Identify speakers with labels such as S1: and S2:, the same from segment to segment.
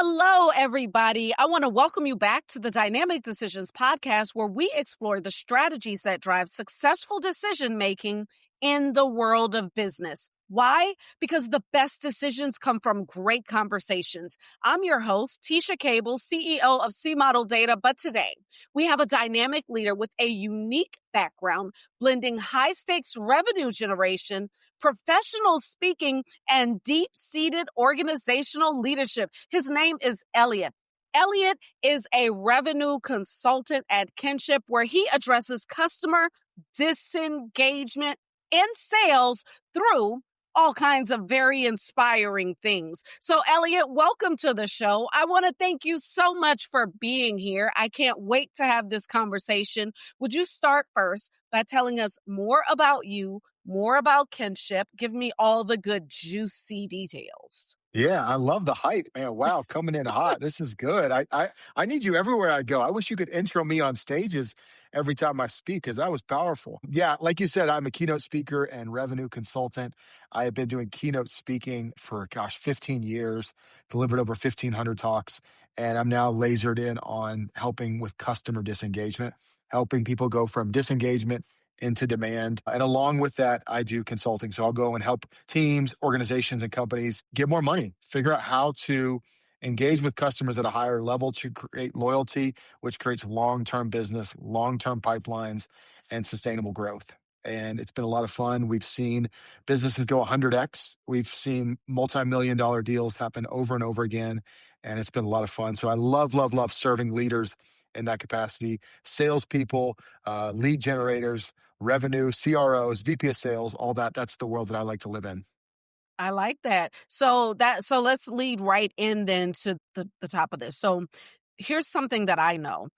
S1: Hello, everybody. I want to welcome you back to the Dynamic Decisions podcast, where we explore the strategies that drive successful decision making in the world of business. Why? Because the best decisions come from great conversations. I'm your host, Teasha Cable, CEO of C Model Data. But today, we have a dynamic leader with a unique background, blending high stakes revenue generation, professional speaking, and deep-seated organizational leadership. His name is Elliot. Elliot is a revenue consultant at Kinship, where he addresses customer disengagement in sales through all kinds of very inspiring things. So, Elliot, welcome to the show. I want to thank you so much for being here. I can't wait to have this conversation. Would you start first by telling us more about you, more about Kinship? Give me all the good, juicy details.
S2: Yeah, I love the hype, man. Wow, coming in hot. This is good. I need you everywhere I go. I wish you could intro me on stages every time I speak because that was powerful. Yeah, like you said, I'm a keynote speaker and revenue consultant. I have been doing keynote speaking for 15 years, delivered over 1,500 talks, and I'm now lasered in on helping with customer disengagement, helping people go from disengagement into demand. And along with that, I do consulting. So I'll go and help teams, organizations, and companies get more money, figure out how to engage with customers at a higher level to create loyalty, which creates long-term business, long-term pipelines, and sustainable growth. And it's been a lot of fun. We've seen businesses go 100x. We've seen multi-million dollar deals happen over and over again. And it's been a lot of fun. So I love, love, love serving leaders in that capacity, salespeople, lead generators, revenue, CROs, VP of sales, all that. That's the world that I like to live in.
S1: I like that. So let's lead right in then to the top of this. So here's something that I know.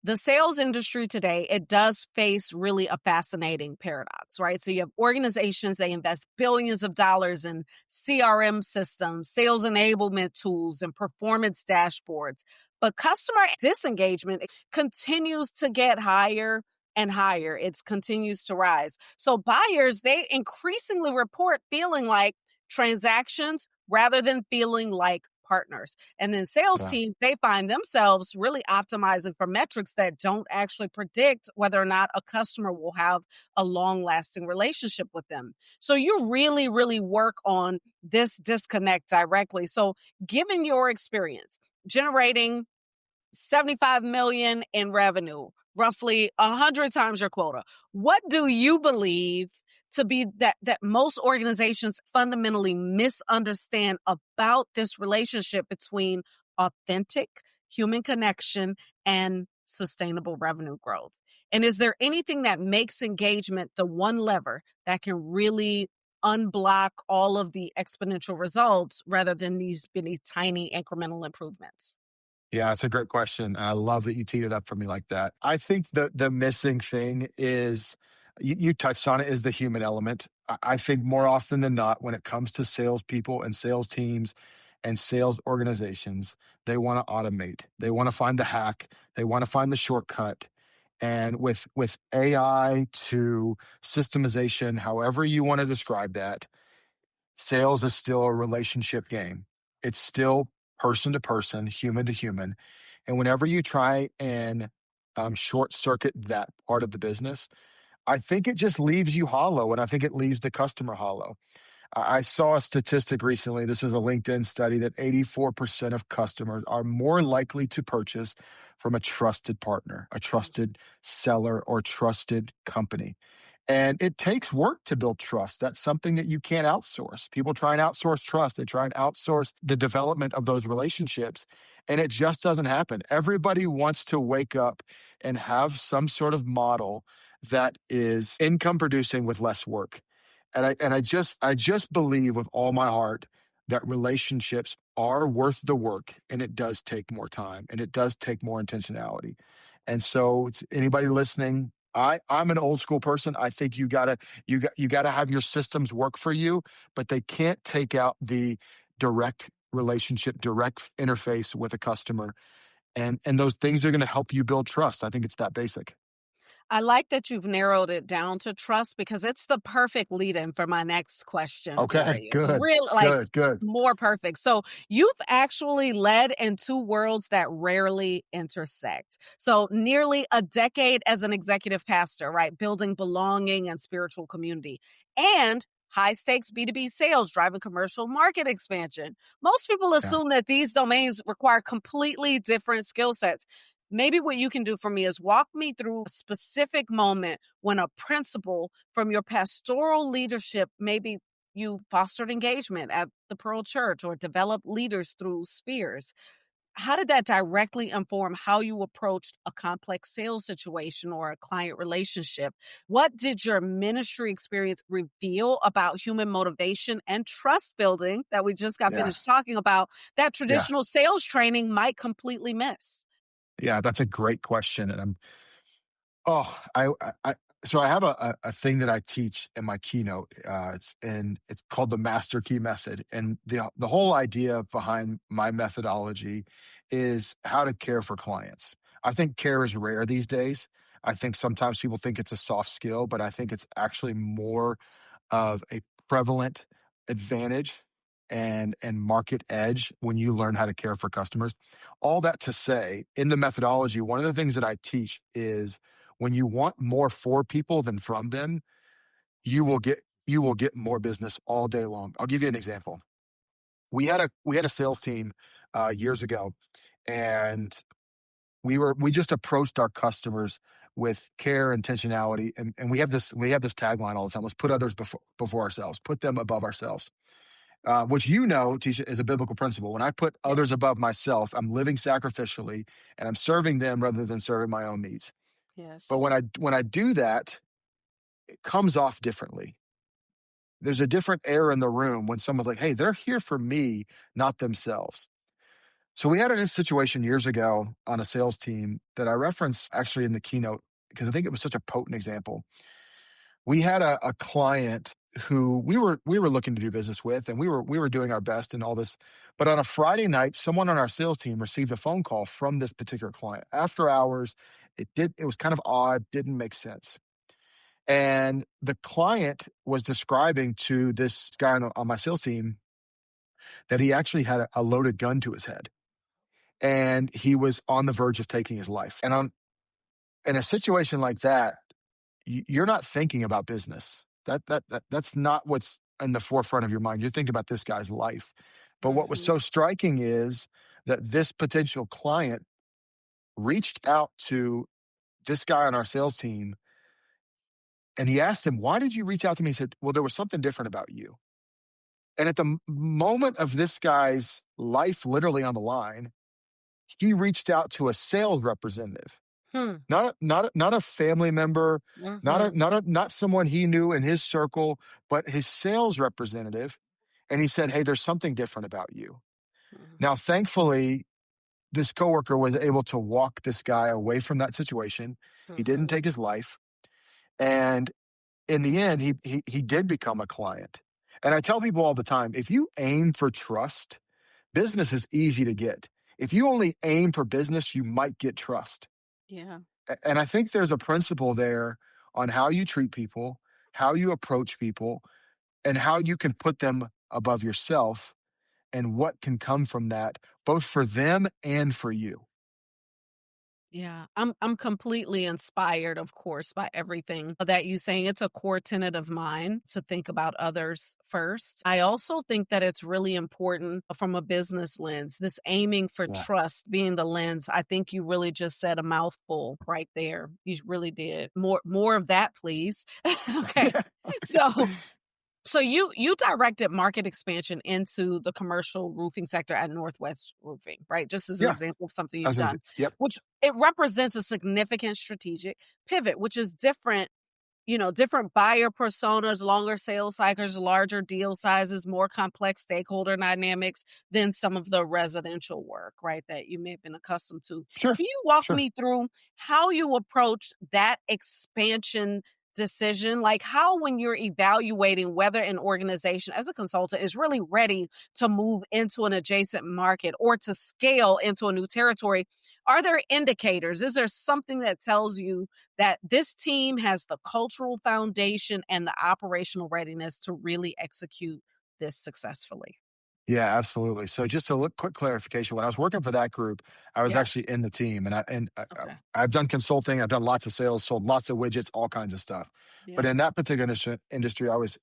S1: The sales industry today, it does face really a fascinating paradox, right? So you have organizations, they invest billions of dollars in CRM systems, sales enablement tools, and performance dashboards. But customer disengagement continues to get higher and higher. It continues to rise. So buyers, they increasingly report feeling like transactions rather than feeling like partners. And then sales
S2: Yeah.
S1: teams, they find themselves really optimizing for metrics that don't actually predict whether or not a customer will have a long lasting relationship with them. So you really, really work on this disconnect directly. So given your experience generating 75 million in revenue, roughly 100 times your quota, what do you believe to be that most organizations fundamentally misunderstand about this relationship between authentic human connection and sustainable revenue growth? And is there anything that makes engagement the one lever that can really unblock all of the exponential results rather than these tiny incremental improvements?
S2: Yeah, it's a great question. I love that you teed it up for me like that. I think the missing thing is you touched on it, is the human element. I think more often than not, when it comes to salespeople and sales teams and sales organizations, they want to automate. They want to find the hack. They want to find the shortcut. And with AI to systemization, however you want to describe that, sales is still a relationship game. It's still person to person, human to human. And whenever you try and short circuit that part of the business, I think it just leaves you hollow. And I think it leaves the customer hollow. I saw a statistic recently. This was a LinkedIn study that 84% of customers are more likely to purchase from a trusted partner, a trusted seller, or trusted company. And it takes work to build trust. That's something that you can't outsource. People try and outsource trust. They try and outsource the development of those relationships, and it just doesn't happen. Everybody wants to wake up and have some sort of model that is income producing with less work. And I just believe with all my heart that relationships are worth the work, and it does take more time, and it does take more intentionality. And so, to anybody listening, I'm an old school person. I think you gotta have your systems work for you, but they can't take out the direct relationship, direct interface with a customer, and those things are going to help you build trust. I think it's that basic.
S1: I like that you've narrowed it down to trust because it's the perfect lead-in for my next question for
S2: Okay,
S1: you.
S2: good,
S1: Really, like,
S2: good, good.
S1: more perfect. So you've actually led in two worlds that rarely intersect. So nearly a decade as an executive pastor, right? Building belonging and spiritual community. And high stakes B2B sales driving commercial market expansion. Most people
S2: Yeah,
S1: assume that these domains require completely different skill sets. Maybe what you can do for me is walk me through a specific moment when a principle from your pastoral leadership, maybe you fostered engagement at the Pearl Church or developed leaders through spheres. How did that directly inform how you approached a complex sales situation or a client relationship? What did your ministry experience reveal about human motivation and trust building that we just got
S2: yeah,
S1: finished talking about that
S2: yeah,
S1: traditional sales training might completely miss?
S2: yeah. That's a great question, and oh, so I have a thing that I teach in my keynote. It's called the Master Key Method, and the whole idea behind my methodology is how to care for clients. I think care is rare these days. I think sometimes people think it's a soft skill, but I think it's actually more of a prevalent advantage and market edge when you learn how to care for customers. All that to say, in the methodology, one of the things that I teach is when you want more for people than from them, you will get more business all day long. I'll give you an example. We had a sales team years ago, and we just approached our customers with care, intentionality, and we have this tagline all the time. Let's put others before ourselves, put them above ourselves. Which Tisha, is a biblical principle. When I put others
S1: Yes.
S2: above myself, I'm living sacrificially and I'm serving them rather than serving my own needs. But
S1: Yes.
S2: when I do that, it comes off differently. There's a different air in the room when someone's like, "Hey, they're here for me, not themselves." So we had a situation years ago on a sales team that I referenced actually in the keynote because I think it was such a potent example. We had a client who we were looking to do business with, and we were doing our best and all this. But on a Friday night, someone on our sales team received a phone call from this particular client after hours. It was kind of odd, didn't make sense. And the client was describing to this guy on my sales team that he actually had a loaded gun to his head and he was on the verge of taking his life. And in a situation like that, you're not thinking about business. That's not what's in the forefront of your mind. You're thinking about this guy's life. But what was
S1: Mhm.
S2: so striking is that this potential client reached out to this guy on our sales team and he asked him, "Why did you reach out to me?" He said, "Well, there was something different about you." And at the moment of this guy's life literally on the line, he reached out to a sales representative.
S1: Hmm.
S2: Not a family member,
S1: Mhm.
S2: not someone he knew in his circle, but his sales representative, and he said, "Hey, there's something different about you."
S1: Mhm.
S2: Now, thankfully, this coworker was able to walk this guy away from that situation. He didn't
S1: Mhm.
S2: take his life, and in the end, he did become a client. And I tell people all the time, if you aim for trust, business is easy to get. If you only aim for business, you might get trust.
S1: Yeah.
S2: And I think there's a principle there on how you treat people, how you approach people, and how you can put them above yourself and what can come from that, both for them and for you.
S1: Yeah, I'm completely inspired, of course, by everything that you saying. It's a core tenet of mine to think about others first. I also think that it's really important from a business lens, this aiming for
S2: Yeah.
S1: trust being the lens. I think you really just said a mouthful right there. You really did. More of that, please. Okay.
S2: Yeah.
S1: So so you directed market expansion into the commercial roofing sector at Northwest Roofing, right? Just as an
S2: Yeah.
S1: example of something
S2: I was
S1: you've
S2: gonna
S1: done,
S2: say, yep.
S1: which it represents a significant strategic pivot, which is different, different buyer personas, longer sales cycles, larger deal sizes, more complex stakeholder dynamics than some of the residential work, right, that you may have been accustomed to.
S2: Sure.
S1: Can you walk
S2: Sure.
S1: me through how you approached that expansion decision? Like how, when you're evaluating whether an organization as a consultant is really ready to move into an adjacent market or to scale into a new territory, Are there indicators? Is there something that tells you that this team has the cultural foundation and the operational readiness to really execute this successfully?
S2: Yeah, absolutely. So just a look, quick clarification. When I was working for that group, I was
S1: Yeah.
S2: actually in the team, and
S1: Okay.
S2: I've done consulting, I've done lots of sales, sold lots of widgets, all kinds of stuff. But
S1: Yeah.
S2: in that particular industry, I was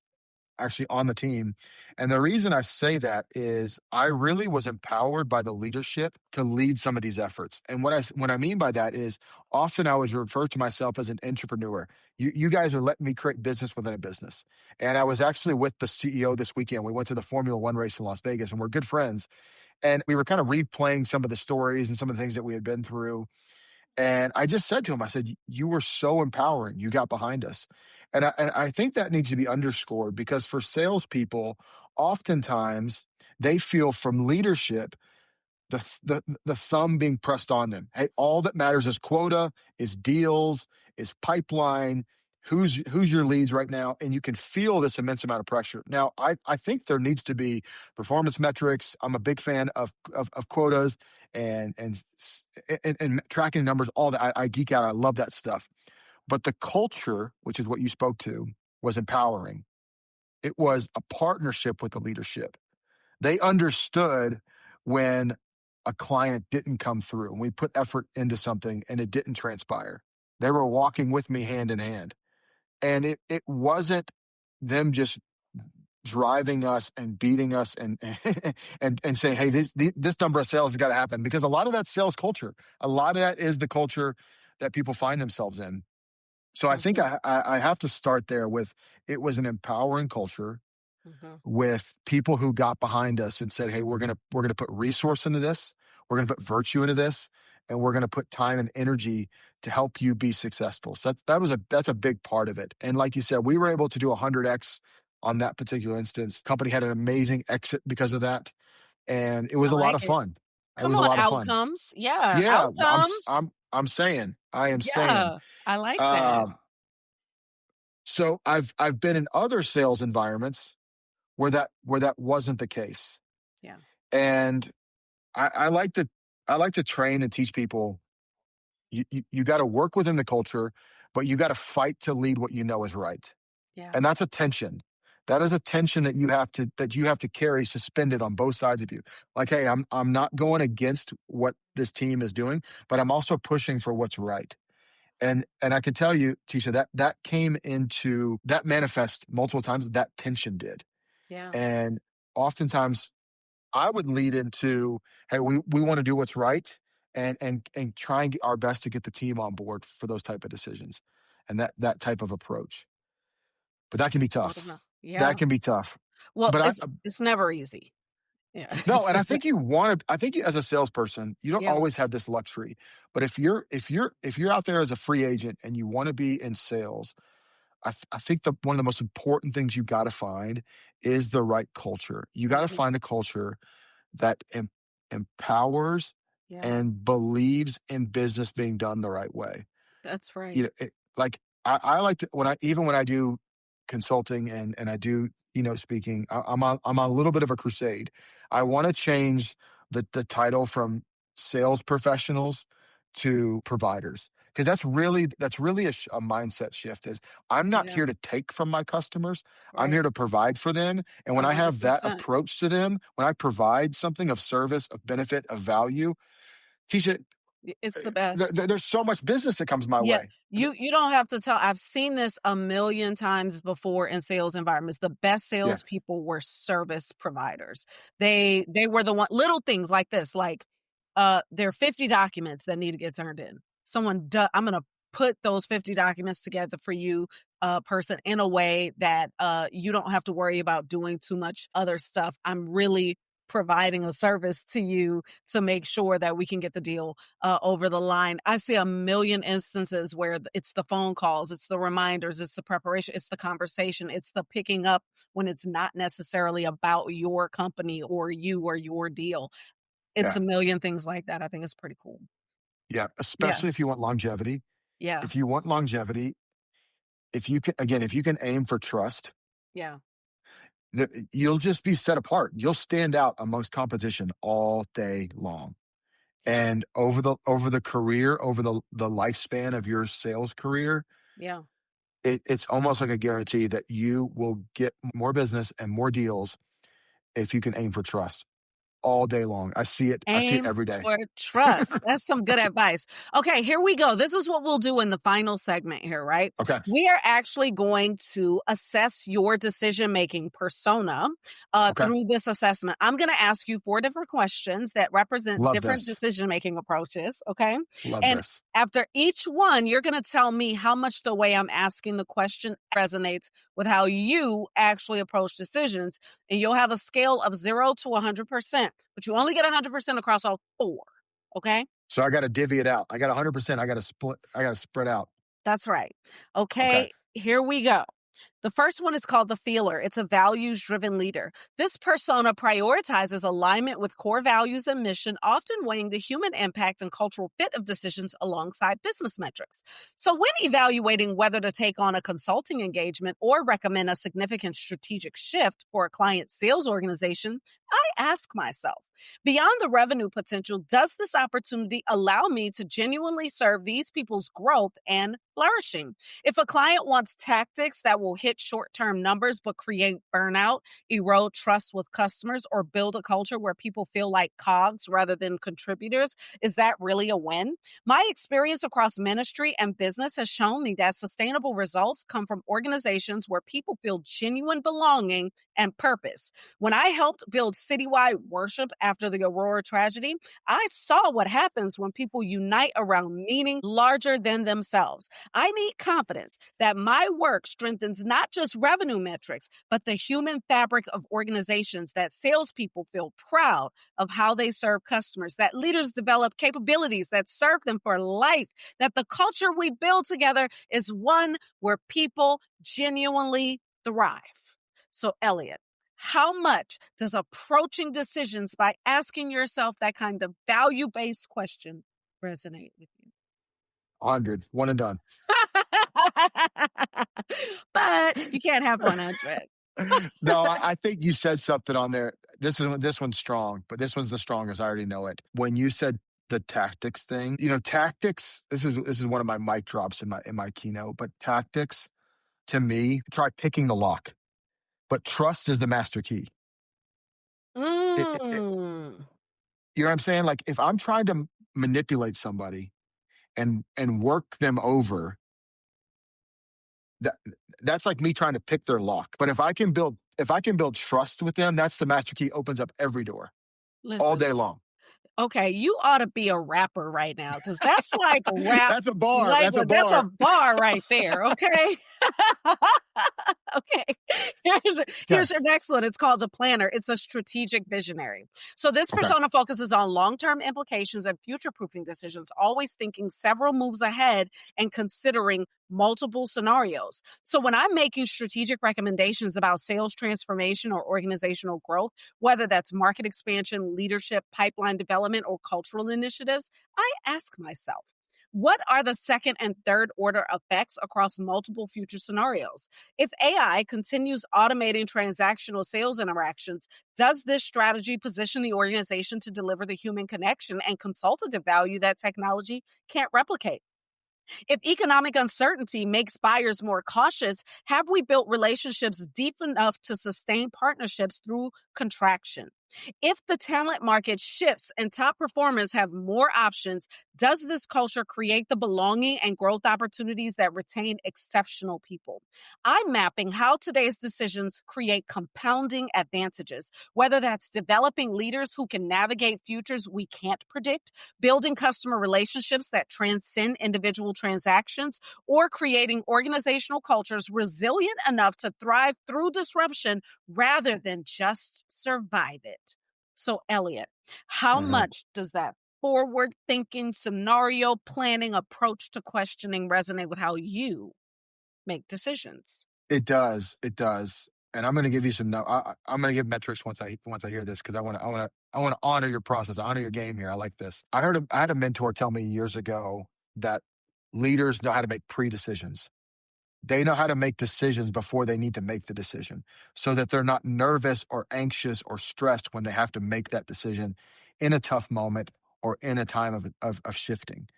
S2: actually on the team. And the reason I say that is I really was empowered by the leadership to lead some of these efforts. And what I mean by that is often I was referred to myself as an entrepreneur. You guys are letting me create business within a business. And I was actually with the CEO this weekend. We went to the Formula One race in Las Vegas and we're good friends. And we were kind of replaying some of the stories and some of the things that we had been through. And I just said to him, I said, "You were so empowering. You got behind us." And I think that needs to be underscored because for salespeople, oftentimes they feel from leadership the thumb being pressed on them. Hey, all that matters is quota, is deals, is pipeline. Who's your leads right now? And you can feel this immense amount of pressure. Now, I think there needs to be performance metrics. I'm a big fan of quotas and tracking numbers. All that I geek out. I love that stuff. But the culture, which is what you spoke to, was empowering. It was a partnership with the leadership. They understood when a client didn't come through and we put effort into something and it didn't transpire. They were walking with me hand in hand. And it wasn't them just driving us and beating us and and saying, hey, this number of sales has got to happen. Because a lot of that sales culture, a lot of that is the culture that people find themselves in. So I think
S1: Mhm.
S2: I have to start there with it was an empowering culture
S1: Mhm.
S2: with people who got behind us and said, "Hey, we're gonna put resource into this, we're gonna put virtue into this, and we're gonna put time and energy to help you be successful." So that's a big part of it. And like you said, we were able to do 100x on that particular instance. Company had an amazing exit because of that, and it was
S1: I
S2: a lot
S1: like
S2: of
S1: it.
S2: fun. It
S1: Come
S2: was a
S1: on,
S2: lot of fun.
S1: outcomes. Yeah,
S2: Yeah,
S1: outcomes.
S2: I'm saying I am saying.
S1: Yeah, I like that.
S2: Um, so I've been in other sales environments where that wasn't the case.
S1: Yeah,
S2: And I like to train and teach people you got to work within the culture, but you got to fight to lead what you know is right.
S1: yeah,
S2: And that's a tension. That is a tension that you have to carry suspended on both sides of you. Like, hey, I'm not going against what this team is doing, but I'm also pushing for what's right. And I can tell you, Tisha, that came into that manifest multiple times. That tension did.
S1: yeah.
S2: And oftentimes I would lead into, hey, we want to do what's right and try and get our best to get the team on board for those type of decisions and that type of approach. But that can be
S1: Love to know.
S2: tough.
S1: Yeah.
S2: That can be tough.
S1: Well,
S2: But
S1: it's never easy. Yeah.
S2: no, and I think I think as a salesperson, you don't
S1: Yeah,
S2: always have this luxury. But if you're out there as a free agent and you want to be in sales, I think one of the most important things you got to find is the right culture. You got to
S1: mhm,
S2: find a culture that empowers
S1: yeah,
S2: and believes in business being done the right way.
S1: that's right.
S2: You know, like I like to when I do consulting and I do speaking, I'm on a little bit of a crusade. I want to change the title from sales professionals to providers because that's really a mindset shift. Is I'm not
S1: Yeah,
S2: here to take from my customers. I'm
S1: right.
S2: here to provide for them. And when I have that
S1: 100%.
S2: approach to them, when I provide something of service, of benefit, of value, Tisha,
S1: It's the best.
S2: there's so much business that comes my
S1: Yeah,
S2: way.
S1: you don't have to tell. I've seen this a million times before in sales environments. The best
S2: Yeah,
S1: salespeople were service providers. They were the one little things like this, like there are 50 documents that need to get turned in. I'm gonna put those 50 documents together for you, person, in a way that you don't have to worry about doing too much other stuff. I'm really providing a service to you to make sure that we can get the deal over the line. I see a million instances where it's the phone calls, it's the reminders, it's the preparation, it's the conversation, it's the picking up when it's not necessarily about your company or you or your deal. It's
S2: yeah,
S1: a million things like that. I think it's pretty cool.
S2: yeah.
S1: Yeah.
S2: Especially if you want longevity.
S1: Yeah.
S2: If you want longevity, if you can aim for trust,
S1: Yeah.
S2: you'll just be set apart. You'll stand out amongst competition all day long. And over the career, over the lifespan of your sales career,
S1: Yeah.
S2: it's almost like a guarantee that you will get more business and more deals if you can aim for trust all day long. I see it
S1: Aim
S2: every day.
S1: for trust. That's some good advice. Okay, here we go. This is what we'll do in the final segment here, right?
S2: Okay.
S1: We are actually going to assess your decision making persona
S2: Okay.
S1: through this assessment. I'm going to ask you 4 different questions that represent
S2: Love
S1: different
S2: this.
S1: decision making approaches. Okay.
S2: Love
S1: And
S2: this.
S1: after each one, you're going to tell me how much the way I'm asking the question resonates with how you actually approach decisions. And you'll have a scale of 0 to 100%, but you only get 100% across all 4. Okay?
S2: So I got to divvy it out. I got 100%. I got to spread out.
S1: That's right.
S2: Okay.
S1: Okay, here we go. The first one is called the feeler. It's a values driven leader. This persona prioritizes alignment with core values and mission, often weighing the human impact and cultural fit of decisions alongside business metrics. So, when evaluating whether to take on a consulting engagement or recommend a significant strategic shift for a client sales organization, I ask myself, beyond the revenue potential, does this opportunity allow me to genuinely serve these people's growth and flourishing? If a client wants tactics that will hit short term numbers but create burnout, erode trust with customers, or build a culture where people feel like cogs rather than contributors, is that really a win? My experience across ministry and business has shown me that sustainable results come from organizations where people feel genuine belonging and purpose. When I helped build citywide worship after the Aurora tragedy, I saw what happens when people unite around meaning larger than themselves. I need confidence that my work strengthens not just revenue metrics, but the human fabric of organizations, that salespeople feel proud of how they serve customers, that leaders develop capabilities that serve them for life, that the culture we build together is one where people genuinely thrive. So, Elliot, how much does approaching decisions by asking yourself that kind of value based question resonate with you?
S2: 100. One and done.
S1: But you can't have 100.
S2: No, I think you said something on there. This one's strong, but this one's the strongest. I already know it. When you said the tactics thing, tactics. This is one of my mic drops in my keynote. But tactics, to me, try picking the lock. But trust is the master key.
S1: Mm.
S2: You know what I'm saying? Like if I'm trying to manipulate somebody and work them over, that that's like me trying to pick their lock. But if I can build trust with them, that's the master key. Opens up every door all
S1: Listen,
S2: day long.
S1: okay, you ought to be a rapper right now because that's like rap
S2: That's a bar. That's a
S1: language. That's a
S2: bar.
S1: bar right there, okay? Okay. Here's,
S2: Okay.
S1: here's your next one. It's called the planner. It's a strategic visionary. So this
S2: Okay.
S1: persona focuses on long-term implications and future-proofing decisions, always thinking several moves ahead and considering multiple scenarios. So when I'm making strategic recommendations about sales transformation or organizational growth, whether that's market expansion, leadership, pipeline development, or cultural initiatives, I ask myself, what are the second and third order effects across multiple future scenarios? If AI continues automating transactional sales interactions, does this strategy position the organization to deliver the human connection and consultative value that technology can't replicate? If economic uncertainty makes buyers more cautious, have we built relationships deep enough to sustain partnerships through contraction? If the talent market shifts and top performers have more options, does this culture create the belonging and growth opportunities that retain exceptional people? I'm mapping how today's decisions create compounding advantages, whether that's developing leaders who can navigate futures we can't predict, building customer relationships that transcend individual transactions, or creating organizational cultures resilient enough to thrive through disruption rather than just survive it. So, Elliot, how
S2: Mhm.
S1: much does that forward thinking, scenario planning approach to questioning resonate with how you make decisions?
S2: It does. It does. And I'm going to give you some. I'm going to give metrics once I hear this because I want to honor your process, honor your game here. I like this. I had a mentor tell me years ago that leaders know how to make pre-decisions. They know how to make decisions before they need to make the decision so that they're not nervous or anxious or stressed when they have to make that decision in a tough moment or in a time of shifting.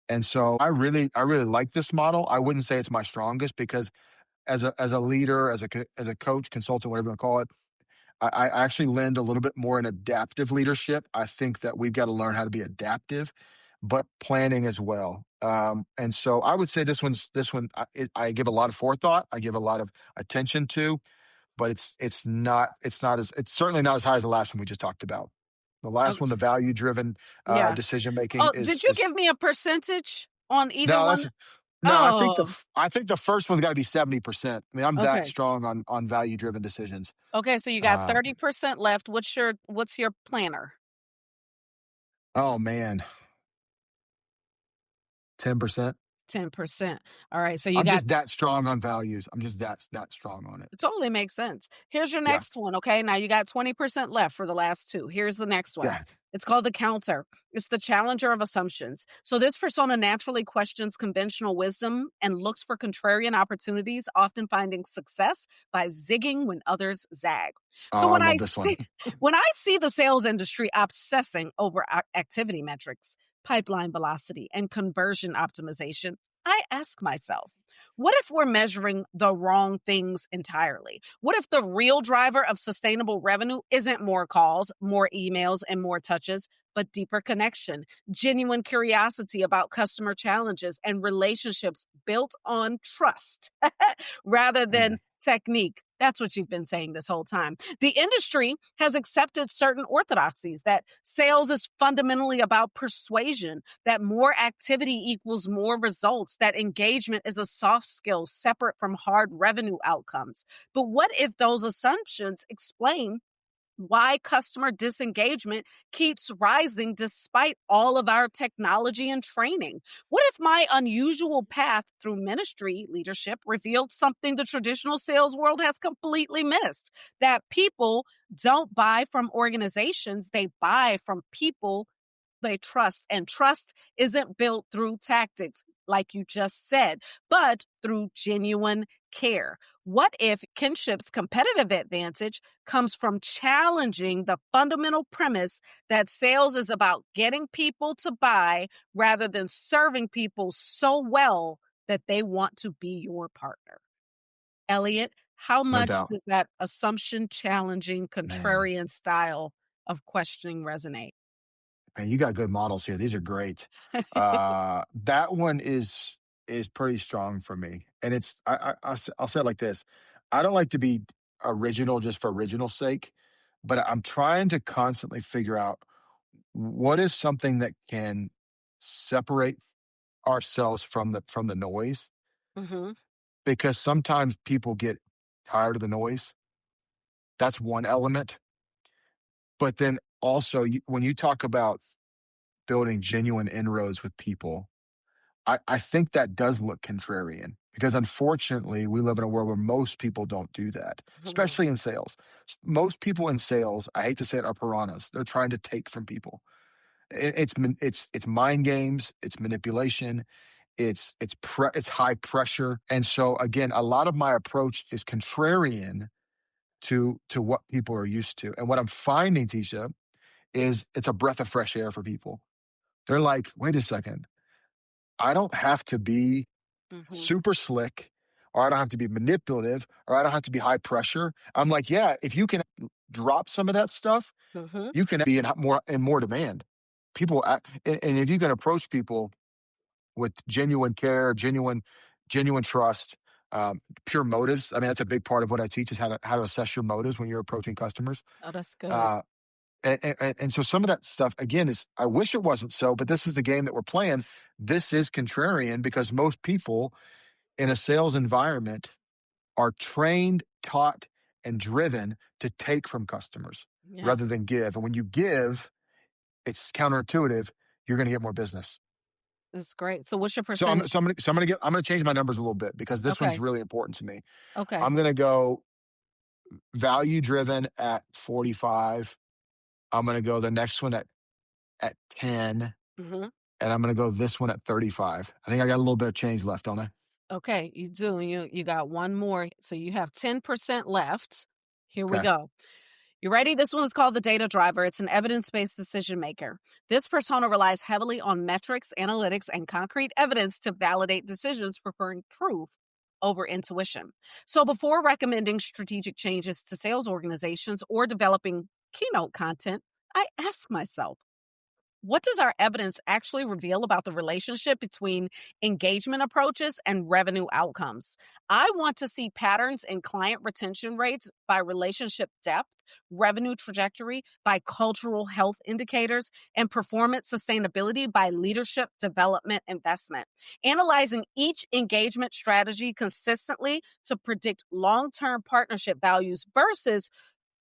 S2: And so I really like this model. I wouldn't say it's my strongest because as a leader, as a coach, consultant, whatever you want to call it, I actually lend a little bit more in adaptive leadership. I think that we've got to learn how to be adaptive, but planning as well. And so I would say this one I give a lot of forethought. I give a lot of attention to, but it's certainly not as high as the last one we just talked about. The
S1: Oh,
S2: last one, the value driven
S1: yeah.
S2: decision making
S1: Oh, did you
S2: is
S1: give me a percentage on either
S2: no,
S1: one?
S2: that's no.
S1: Oh,
S2: I think the first one's got to be 70%. I mean, I'm that
S1: okay.
S2: strong on value driven decisions.
S1: Okay, so you got
S2: Uh,
S1: 30% left. What's your planner?
S2: oh man, 10%.
S1: 10%. All right, so you
S2: I'm
S1: got
S2: just that strong on values. I'm just that strong on it.
S1: it totally makes sense. Here's your
S2: Yeah,
S1: next one, okay? Now you got 20% left for the last two. Here's the next one.
S2: yeah.
S1: It's called the counter. It's the challenger of assumptions. So this persona naturally questions conventional wisdom and looks for contrarian opportunities, often finding success by zigging when others zag. So
S2: Oh, I love this one.
S1: when I see the sales industry obsessing over activity metrics, pipeline velocity, and conversion optimization, I ask myself, what if we're measuring the wrong things entirely? What if the real driver of sustainable revenue isn't more calls, more emails, and more touches, but deeper connection, genuine curiosity about customer challenges, and relationships built on trust rather than
S2: Mm,
S1: technique? That's what you've been saying this whole time. The industry has accepted certain orthodoxies that sales is fundamentally about persuasion, that more activity equals more results, that engagement is a soft skill separate from hard revenue outcomes. But what if those assumptions explain why customer disengagement keeps rising despite all of our technology and training? What if my unusual path through ministry leadership revealed something the traditional sales world has completely missed? That people don't buy from organizations, they buy from people they trust. And trust isn't built through tactics, like you just said, but through genuine care. What if kinship's competitive advantage comes from challenging the fundamental premise that sales is about getting people to buy rather than serving people so well that they want to be your partner? Elliot, how
S2: no
S1: much
S2: doubt,
S1: does that assumption challenging,
S2: man.
S1: contrarian style of questioning resonate?
S2: Man, you got good models here. These are great. That one is pretty strong for me, and I'll say it like this: I don't like to be original just for original's sake, but I'm trying to constantly figure out what is something that can separate ourselves from the noise,
S1: Hmm.
S2: because sometimes people get tired of the noise. That's one element, but then also when you talk about building genuine inroads with people, I think that does look contrarian because unfortunately we live in a world where most people don't do that, especially in sales. Most people in sales, I hate to say it, are piranhas. They're trying to take from people. It's mind games, it's manipulation, it's high pressure. And so again, a lot of my approach is contrarian to what people are used to. And what I'm finding, Tisha, is it's a breath of fresh air for people. They're like, wait a second, I don't have to be
S1: Hmm.
S2: super slick, or I don't have to be manipulative, or I don't have to be high pressure. I'm like, yeah, if you can drop some of that stuff,
S1: Hmm.
S2: you can be in more demand. And if you can approach people with genuine care, genuine trust, pure motives. I mean, that's a big part of what I teach is how to assess your motives when you're approaching customers.
S1: Oh, that's good.
S2: Uh, and so some of that stuff again is I wish it wasn't so, but this is the game that we're playing. This is contrarian because most people in a sales environment are trained, taught, and driven to take from customers
S1: Yeah,
S2: rather than give. And when you give, it's counterintuitive. You're going to get more business.
S1: that's great. So what's your
S2: So
S1: percentage?
S2: I'm gonna change my numbers a little bit because this one's
S1: Okay.
S2: really important to me.
S1: Okay.
S2: I'm gonna go value driven at 45. I'm gonna go the next one at 10,
S1: Hmm.
S2: and I'm gonna go this one at 35. I think I got a little bit of change left, don't I?
S1: Okay, you do. You got one more. So you have 10% left. Here we
S2: Okay.
S1: go. You ready? This one is called the data driver. It's an evidence based decision maker. This persona relies heavily on metrics, analytics, and concrete evidence to validate decisions, preferring proof over intuition. So, before recommending strategic changes to sales organizations or developing keynote content, I ask myself, what does our evidence actually reveal about the relationship between engagement approaches and revenue outcomes? I want to see patterns in client retention rates by relationship depth, revenue trajectory by cultural health indicators, and performance sustainability by leadership development investment. Analyzing each engagement strategy consistently to predict long term partnership values versus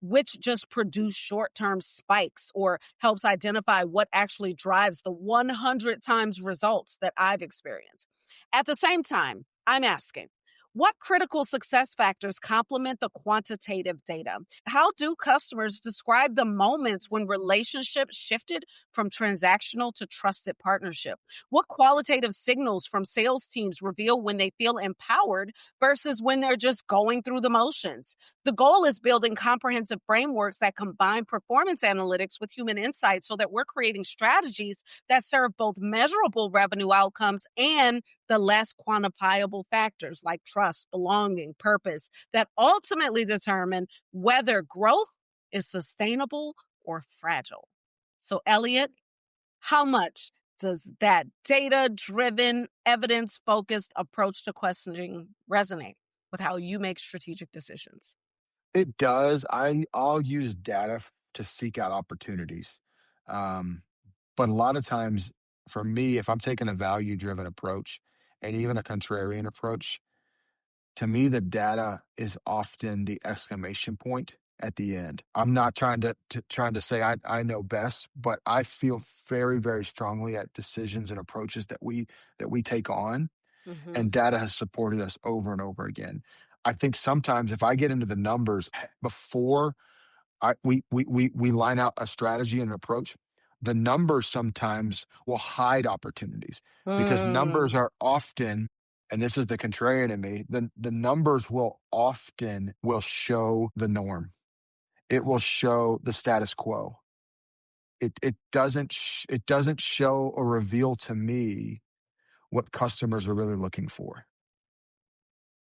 S1: which just produce short term spikes or helps identify what actually drives the 100 times results that I've experienced. At the same time, I'm asking, what critical success factors complement the quantitative data? How do customers describe the moments when relationships shifted from transactional to trusted partnership? What qualitative signals from sales teams reveal when they feel empowered versus when they're just going through the motions? The goal is building comprehensive frameworks that combine performance analytics with human insight so that we're creating strategies that serve both measurable revenue outcomes and the less quantifiable factors like trust, belonging, purpose that ultimately determine whether growth is sustainable or fragile. So, Elliot, how much does that data driven, evidence focused approach to questioning resonate with how you make strategic decisions?
S2: It does. I'll use data to seek out opportunities. Um, but a lot of times for me, if I'm taking a value driven approach and even a contrarian approach, to me, the data is often the exclamation point at the end. I'm not trying to say I know best, but I feel very, very strongly at decisions and approaches that we take on,
S1: Hmm.
S2: and data has supported us over and over again. I think sometimes if I get into the numbers before we line out a strategy and an approach, the numbers sometimes will hide opportunities because numbers
S1: Mm,
S2: are often, and this is the contrarian in me, the numbers will often will show the norm. It will show the status quo. It doesn't show or reveal to me what customers are really looking for.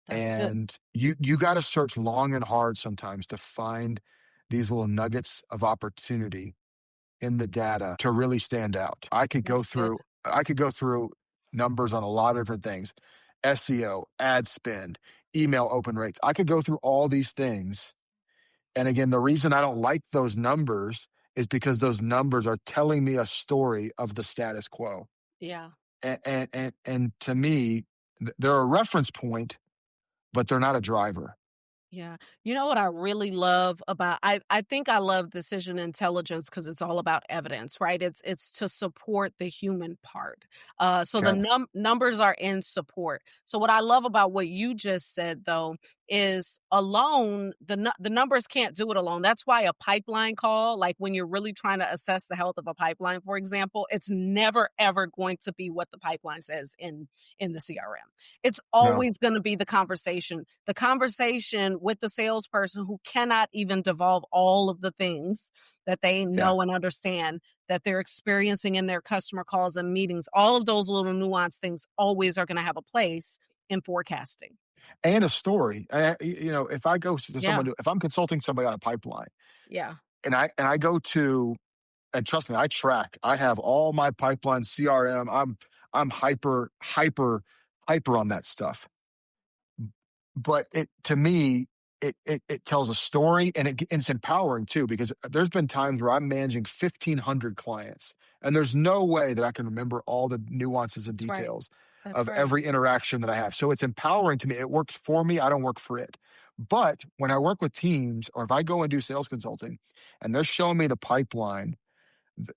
S1: that's good.
S2: And you got to search long and hard sometimes to find these little nuggets of opportunity in the data to really stand out.
S1: That's good.
S2: I could go through numbers on a lot of different things. SEO, ad spend, email open rates. I could go through all these things. And again, the reason I don't like those numbers is because those numbers are telling me a story of the status quo.
S1: Yeah.
S2: And to me, they're a reference point, but they're not a driver.
S1: Yeah. You know what I really love about I think I love decision intelligence because it's all about evidence, right? It's to support the human part. So the
S2: Okay.
S1: numbers are in support. So what I love about what you just said though is alone the numbers can't do it alone. That's why a pipeline call, like when you're really trying to assess the health of a pipeline, for example, it's never ever going to be what the pipeline says in the CRM. It's
S2: No.
S1: always going to be the conversation with the salesperson who cannot even devolve all of the things that they
S2: Yeah.
S1: know and understand that they're experiencing in their customer calls and meetings. All of those little nuanced things always are going to have a place in forecasting.
S2: And a story. If I go to
S1: Yeah.
S2: someone, if I'm consulting somebody on a pipeline,
S1: Yeah.
S2: and I go to, and trust me, I track. I have all my pipeline CRM. I'm hyper on that stuff. But it to me, it tells a story, and it's empowering too, because there's been times where I'm managing 1,500 clients, and there's no way that I can remember all the nuances and
S1: That's right.
S2: details
S1: That's
S2: of
S1: right.
S2: every interaction that I have. So it's empowering to me. It works for me. I don't work for it. But when I work with teams, or if I go and do sales consulting and they're showing me the pipeline,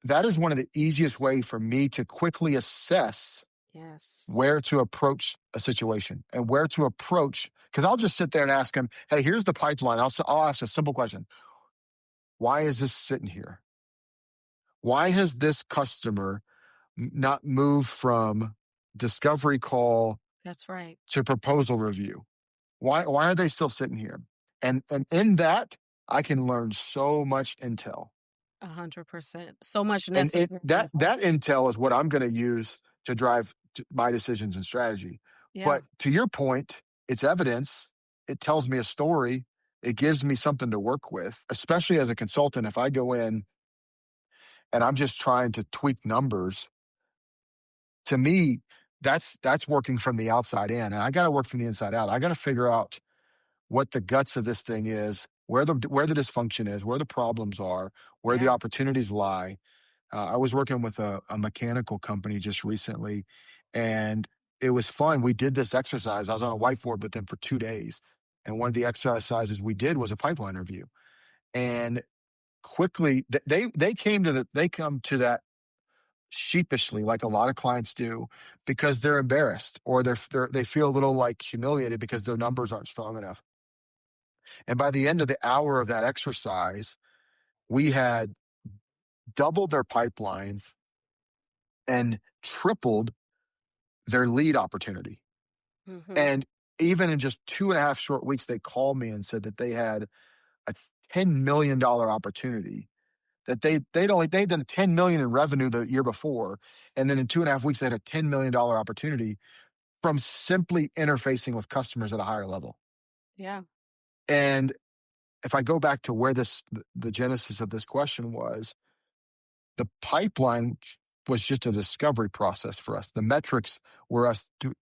S2: that is one of the easiest way for me to quickly assess
S1: Yes.
S2: where to approach a situation and where to approach. Because I'll just sit there and ask them, hey, here's the pipeline. I'll ask a simple question. Why is this sitting here? Why has this customer not moved from discovery call
S1: That's right.
S2: to proposal review? Why are they still sitting here? And in that, I can learn so much intel.
S1: 100%. So much
S2: And
S1: necessary info.
S2: that intel is what I'm going to use to drive my decisions and strategy.
S1: Yeah.
S2: But to your point, it's evidence. It tells me a story. It gives me something to work with, especially as a consultant. If I go in and I'm just trying to tweak numbers, to me, that's working from the outside in. And I got to work from the inside out. I got to figure out what the guts of this thing is, where the dysfunction is, where the problems are, where the
S1: Yeah.
S2: opportunities lie. I was working with a mechanical company just recently, and it was fun. We did this exercise. I was on a whiteboard with them for 2 days, and one of the exercises we did was a pipeline review. And quickly, they come to that sheepishly, like a lot of clients do, because they're embarrassed or they feel a little like humiliated because their numbers aren't strong enough. And by the end of the hour of that exercise, we had doubled their pipeline and tripled their lead opportunity.
S1: Hmm.
S2: And even in just 2.5 short weeks, they called me and said that they had a $10 million opportunity that they'd done 10 million in revenue the year before. And then in 2.5 weeks, they had a $10 million opportunity from simply interfacing with customers at a higher level.
S1: Yeah.
S2: And if I go back to where the genesis of this question was, the pipeline was just a discovery process for us. The metrics were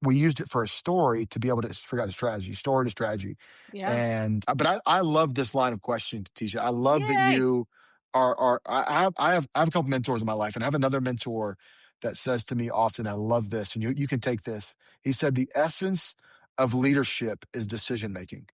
S2: we used it for a story to be able to figure out a strategy, story to strategy.
S1: Yeah.
S2: And, but I love this line of questioning, Teasha. I love that
S1: Yay.
S2: you I have a couple mentors in my life, and I have another mentor that says to me often, I love this, and you can take this. He said, the essence of leadership is decision making.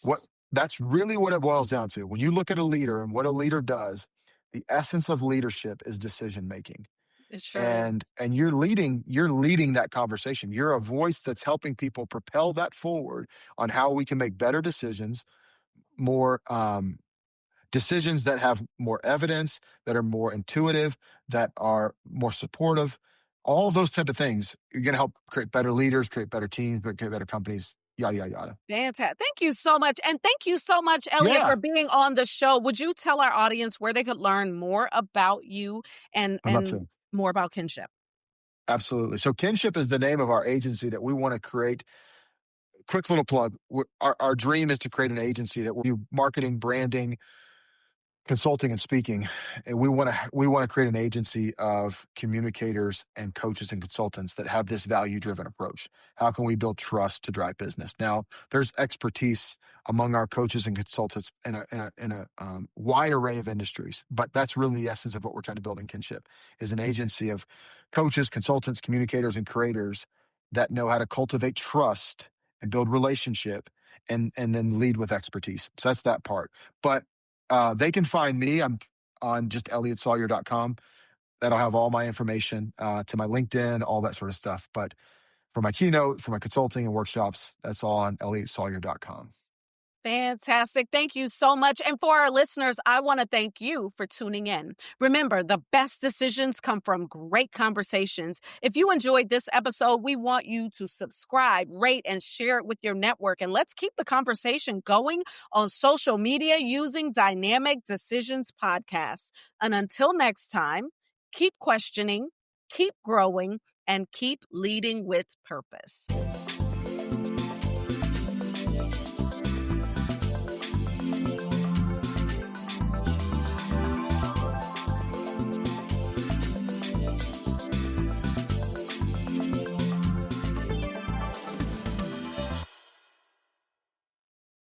S2: What
S1: Yes.
S2: That's really what it boils down to. When you look at a leader and what a leader does, the essence of leadership is decision making.
S1: It sure is.
S2: And you're leading that conversation. You're a voice that's helping people propel that forward on how we can make better decisions, more decisions that have more evidence, that are more intuitive, that are more supportive. All of those type of things. You're going to help create better leaders, create better teams, create better companies, yada yada yada.
S1: Fantastic. Thank you so much. And thank you so much, Elliot,
S2: Yeah,
S1: for being on the show. Would you tell our audience where they could learn more about you
S2: I'd love
S1: and
S2: to.
S1: more about kinship?
S2: Absolutely. So Kinship is the name of our agency that we want to create. Quick little plug. Our dream is to create an agency that will do marketing, branding, consulting, and speaking. And we want to create an agency of communicators and coaches and consultants that have this value driven approach. How can we build trust to drive business? Now, there's expertise among our coaches and consultants in a wide array of industries, but that's really the essence of what we're trying to build in Kinship is an agency of coaches, consultants, communicators, and creators that know how to cultivate trust and build relationship and then lead with expertise. So that's that part. But they can find me. I'm on just elliotsawyer.com. That'll have all my information to my LinkedIn, all that sort of stuff. But for my keynote, for my consulting and workshops, that's all on elliotsawyer.com.
S1: Fantastic. Thank you so much. And for our listeners, I want to thank you for tuning in. Remember, the best decisions come from great conversations. If you enjoyed this episode, we want you to subscribe, rate, and share it with your network. And let's keep the conversation going on social media using Dynamic Decisions Podcast. And until next time, keep questioning, keep growing, and keep leading with purpose.